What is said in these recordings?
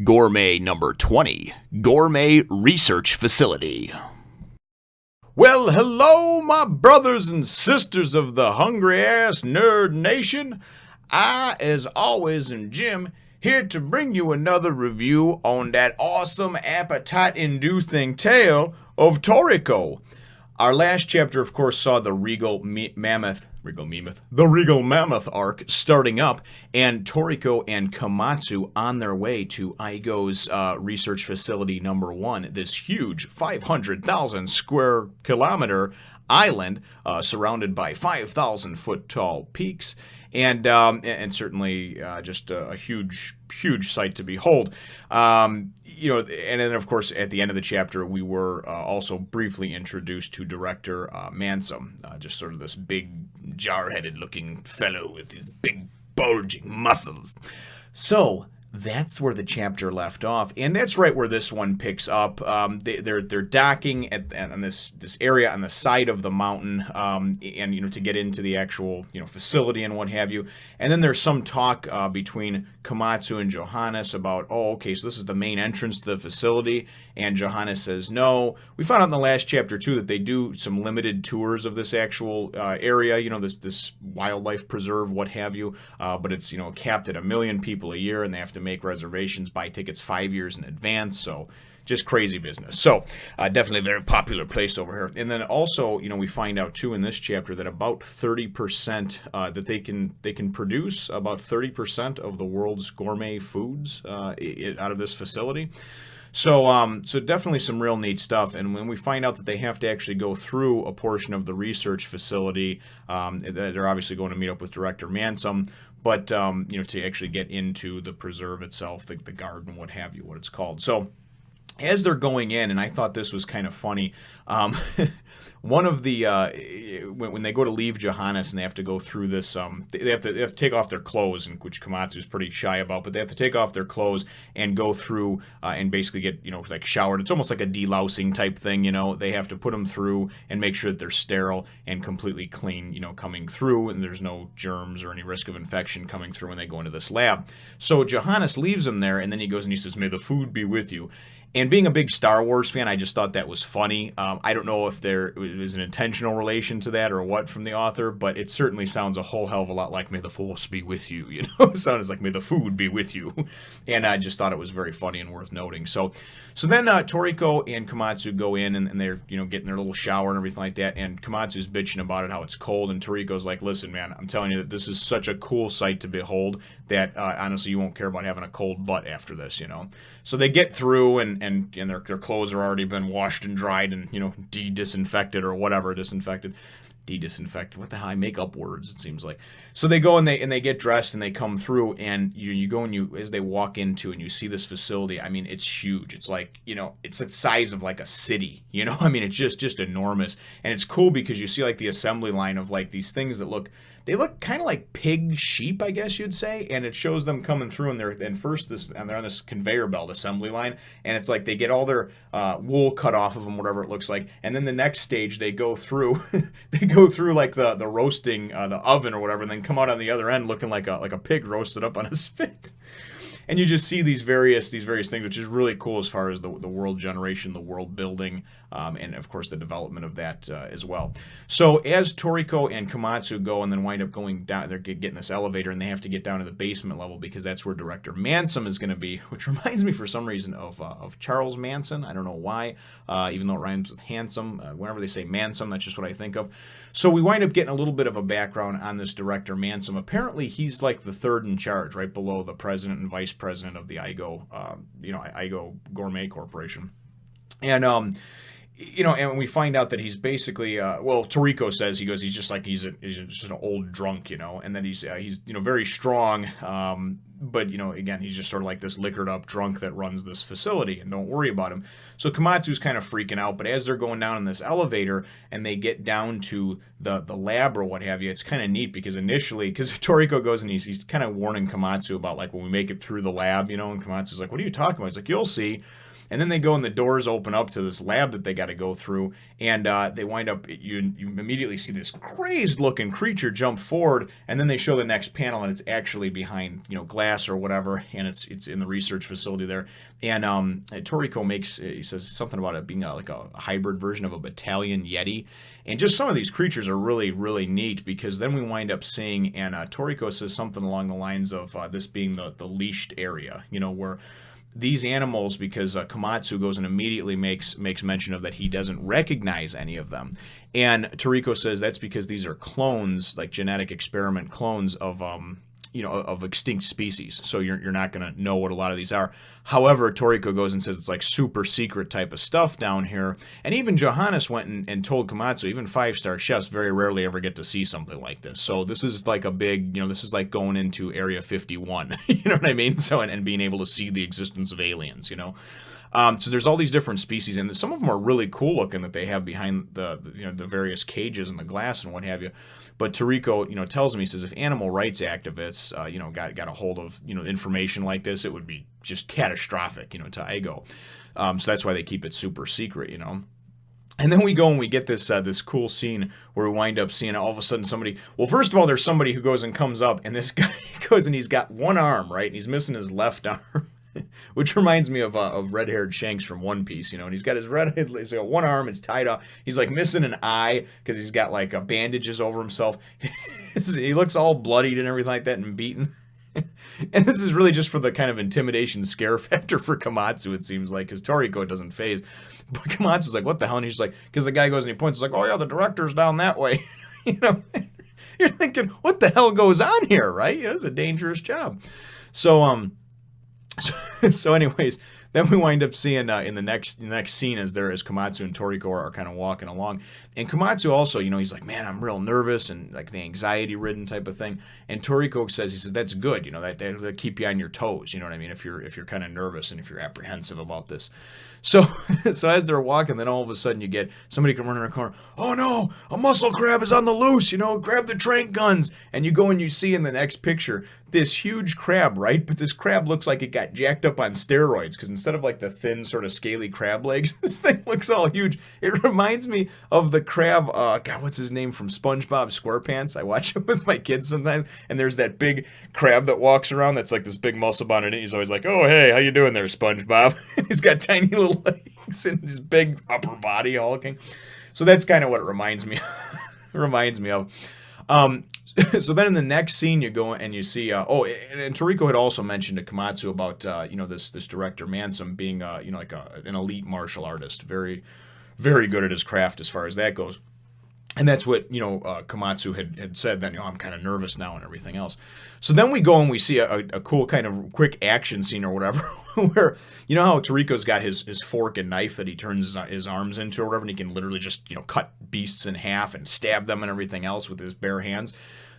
Gourmet number 20, Gourmet Research Facility. Well, hello, my brothers and sisters of the hungry-ass nerd nation. I, as always, am Jim, here to bring you another review on that awesome appetite-inducing tale of Toriko. Our last chapter, of course, saw the Regal Mammoth arc starting up, and Toriko and Komatsu on their way to IGO's research facility number 1, this huge 500,000 square kilometer island surrounded by 5,000 foot tall peaks, and certainly just a huge sight to behold. And then of course at the end of the chapter we were also briefly introduced to director Mansom, just sort of this big jar-headed looking fellow with these big bulging muscles. So that's where the chapter left off, and that's right where this one picks up. They're docking on this area on the side of the mountain, and to get into the actual facility and what have you. And then there's some talk between Komatsu and Johannes about, so this is the main entrance to the facility, and Johannes says no. We found out in the last chapter too that they do some limited tours of this actual area, this wildlife preserve, what have you, but it's capped at 1 million people a year, and they have to make reservations, buy tickets 5 years in advance, so just crazy business. So definitely a very popular place over here. And then also, we find out too in this chapter that about 30% that they can produce about 30% of the world's gourmet foods out of this facility. So definitely some real neat stuff. And when we find out that they have to actually go through a portion of the research facility, they're obviously going to meet up with Director Mansom, but to actually get into the preserve itself, the garden, what have you, what it's called. So as they're going in, and I thought this was kind of funny, one of the when they go to leave Johannes and they have to go through this, they have to take off their clothes, and which Komatsu's pretty shy about, but they have to take off their clothes and go through and basically get like showered. It's almost like a delousing type thing. They have to put them through and make sure that they're sterile and completely clean, coming through, and there's no germs or any risk of infection coming through when they go into this lab. So Johannes leaves them there, and then he goes and he says, "May the food be with you." And being a big Star Wars fan, I just thought that was funny. I don't know if there was an intentional relation to that or what from the author, but it certainly sounds a whole hell of a lot like "May the Force be with you." It sounds like "May the food be with you," and I just thought it was very funny and worth noting. So then Toriko and Komatsu go in, and they're getting their little shower and everything like that. And Komatsu's bitching about it, how it's cold, and Toriko's like, "Listen, man, I'm telling you that this is such a cool sight to behold that honestly you won't care about having a cold butt after this." So they get through, and their clothes are already been washed and dried and disinfected or whatever, disinfected. What the hell? I make up words, it seems like. So they go and they get dressed and they come through, and you go and as they walk into and you see this facility, I mean, it's huge. It's like, it's the size of like a city, I mean, it's just enormous. And it's cool because you see like the assembly line of like these things that look kind of like pig sheep, I guess you'd say, and it shows them coming through, and they're on this conveyor belt assembly line, and it's like they get all their wool cut off of them, whatever it looks like, and then the next stage they go through like the roasting, the oven or whatever, and then come out on the other end looking like a pig roasted up on a spit. And you just see these various things, which is really cool as far as the world generation, the world building, and of course the development of that as well. So as Toriko and Komatsu go and then wind up going down, they're getting this elevator, and they have to get down to the basement level because that's where Director Mansom is going to be, which reminds me for some reason of Charles Manson. I don't know why, even though it rhymes with handsome. Whenever they say Mansom, that's just what I think of. So we wind up getting a little bit of a background on this Director Mansom. Apparently he's like the third in charge, right below the president and vice president of the IGO, IGO Gourmet Corporation. And and we find out that he's basically, Toriko says, he's just an old drunk, and then he's very strong, but again, he's just sort of like this liquored up drunk that runs this facility, and don't worry about him. So Komatsu's kind of freaking out, but as they're going down in this elevator and they get down to the lab or what have you, it's kind of neat because Toriko goes and he's kind of warning Komatsu about like when we make it through the lab, and Komatsu's like, "What are you talking about?" He's like, "You'll see." And then they go and the doors open up to this lab that they got to go through, and they wind up, you immediately see this crazed looking creature jump forward, and then they show the next panel, and it's actually behind, glass or whatever, and it's in the research facility there. And Toriko he says something about it being like a hybrid version of a battalion Yeti. And just some of these creatures are really, really neat, because then we wind up seeing, and Toriko says something along the lines of this being the leashed area, where these animals, because Komatsu goes and immediately makes mention of that he doesn't recognize any of them. And Toriko says that's because these are clones, like genetic experiment clones of of extinct species. So you're not going to know what a lot of these are. However, Toriko goes and says it's like super secret type of stuff down here. And even Johannes went and told Komatsu, even 5-star chefs very rarely ever get to see something like this. So this is like a big, this is like going into Area 51. You know what I mean? So, and being able to see the existence of aliens, So there's all these different species, and some of them are really cool looking that they have behind the various cages and the glass and what have you. But Toriko, tells me, he says if animal rights activists, got a hold of, information like this, it would be just catastrophic, to IGO. So that's why they keep it super secret, And then we go and we get this this cool scene where we wind up seeing all of a sudden somebody. Well, first of all, there's somebody who goes and comes up, and this guy goes and he's got one arm, right, and he's missing his left arm. Which reminds me of red-haired Shanks from One Piece, and he's got his he's got one arm, it's tied up. He's like missing an eye because he's got like bandages over himself. He looks all bloodied and everything like that and beaten. And this is really just for the kind of intimidation scare factor for Komatsu, it seems like, because Toriko doesn't phase. But Komatsu's like, what the hell? And he's like, because the guy goes and he points, he's like, oh yeah, the director's down that way. You're thinking, what the hell goes on here, right? It's a dangerous job. So anyways, then we wind up seeing in the next scene as Komatsu and Toriko are kind of walking along. And Komatsu also, he's like, man, I'm real nervous and like the anxiety-ridden type of thing. And Toriko says, that's good, that'll keep you on your toes, you know what I mean, if you're kind of nervous and if you're apprehensive about this. So as they're walking, then all of a sudden you get somebody come running around the corner. Oh no, a muscle crab is on the loose, grab the trank guns. And you go and you see in the next picture this huge crab, right? But this crab looks like it got jacked up on steroids, because instead of like the thin sort of scaly crab legs, this thing looks all huge. It reminds me of the crab, God, what's his name from SpongeBob SquarePants? I watch it with my kids sometimes, and there's that big crab that walks around that's like this big muscle bound in it. He's always like, oh hey, how you doing there, SpongeBob? He's got tiny little legs and his big upper body hulking. So that's kind of what it reminds me of. So then in the next scene you go and you see and Toriko had also mentioned to Komatsu about this director Mansom being like an elite martial artist, very very good at his craft as far as that goes. And that's what, Komatsu had said that, I'm kind of nervous now and everything else. So then we go and we see a cool kind of quick action scene or whatever where, how Toriko's got his fork and knife that he turns his arms into or whatever, and he can literally just, cut beasts in half and stab them and everything else with his bare hands.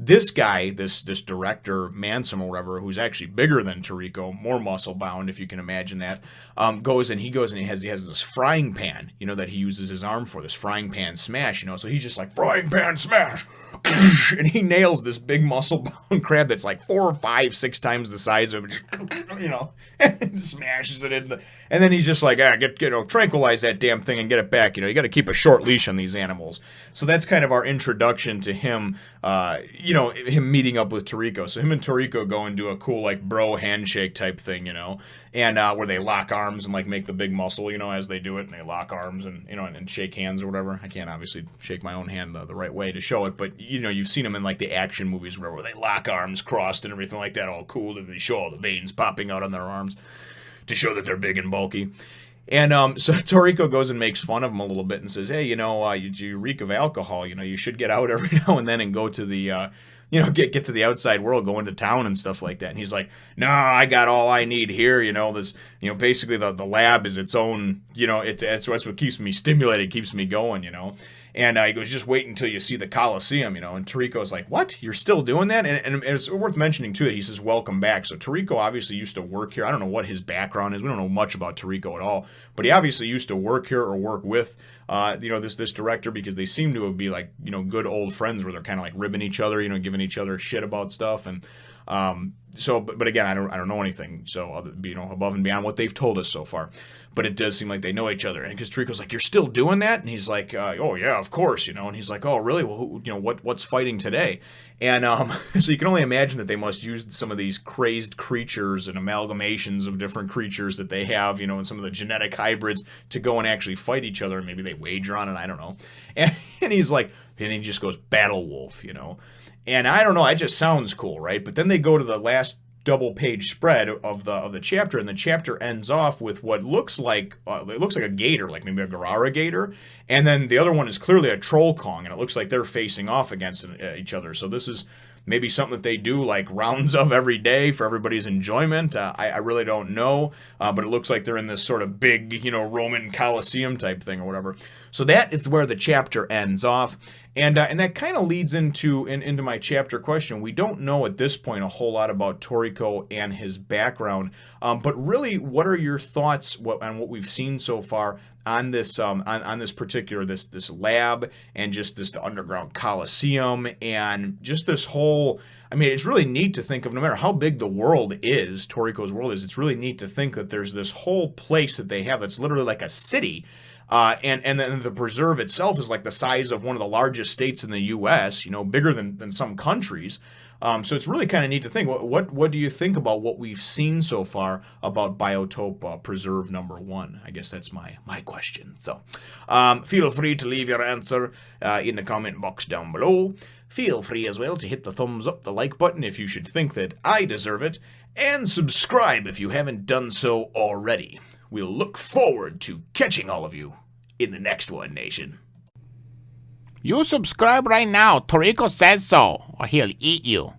This guy, this director, Mansom or whatever, who's actually bigger than Toriko, more muscle bound, if you can imagine that, goes and he has this frying pan, that he uses his arm for, this frying pan smash, so he's just like, frying pan smash, and he nails this big muscle bound crab that's like 4 or 5, 6 times the size of him, and smashes it in and then he's just like, tranquilize that damn thing and get it back, you got to keep a short leash on these animals. So that's kind of our introduction to him, him meeting up with Toriko. So him and Toriko go and do a cool, like, bro handshake type thing, and where they lock arms and, like, make the big muscle, as they do it, and they lock arms and, and shake hands or whatever. I can't obviously shake my own hand the right way to show it, but, you've seen them in, like, the action movies where they lock arms crossed and everything like that, all cool, and they show all the veins popping out on their arms to show that they're big and bulky. And so Toriko goes and makes fun of him a little bit and says, hey, you reek of alcohol. You should get out every now and then and go to the, get to the outside world, go into town and stuff like that. And he's like, no, I got all I need here. This, basically the lab is its own, it's what keeps me stimulated, keeps me going, And he goes, just wait until you see the Coliseum, And Toriko's like, what? You're still doing that? And it's worth mentioning, too, that he says, welcome back. So Toriko obviously used to work here. I don't know what his background is. We don't know much about Toriko at all. But he obviously used to work here or work with, this director, because they seem to be like, good old friends where they're kind of like ribbing each other, giving each other shit about stuff. And But again, I don't know anything. So above and beyond what they've told us so far. But it does seem like they know each other. And because Toriko's like, "You're still doing that?" And he's like, "Oh yeah, of course," And he's like, "Oh really? Well, what's fighting today?" And so you can only imagine that they must use some of these crazed creatures and amalgamations of different creatures that they have, and some of the genetic hybrids to go and actually fight each other. Maybe they wager on it. I don't know. And he's like, and he just goes, "Battle Wolf," And I don't know. It just sounds cool, right? But then they go to the last double-page spread of the chapter, and the chapter ends off with what looks like a gator, like maybe a Garara gator, and then the other one is clearly a troll Kong, and it looks like they're facing off against each other. So this is maybe something that they do like rounds of every day for everybody's enjoyment. I really don't know, but it looks like they're in this sort of big, Roman Coliseum type thing or whatever. So that is where the chapter ends off. And that kind of leads into my chapter question. We don't know at this point a whole lot about Toriko and his background, but really, what are your thoughts on what we've seen so far on this on this particular this lab and just the underground Coliseum and just this whole? I mean, it's really neat to think of, no matter how big the world is, Toriko's world is, it's really neat to think that there's this whole place that they have that's literally like a city. And then the preserve itself is like the size of one of the largest states in the U.S., bigger than some countries. So it's really kind of neat to think. What do you think about what we've seen so far about Biotope Preserve number 1? I guess that's my question. So feel free to leave your answer in the comment box down below. Feel free as well to hit the thumbs up, the like button if you should think that I deserve it, and subscribe if you haven't done so already. We'll look forward to catching all of you in the next one, Nation. You subscribe right now. Toriko says so, or he'll eat you.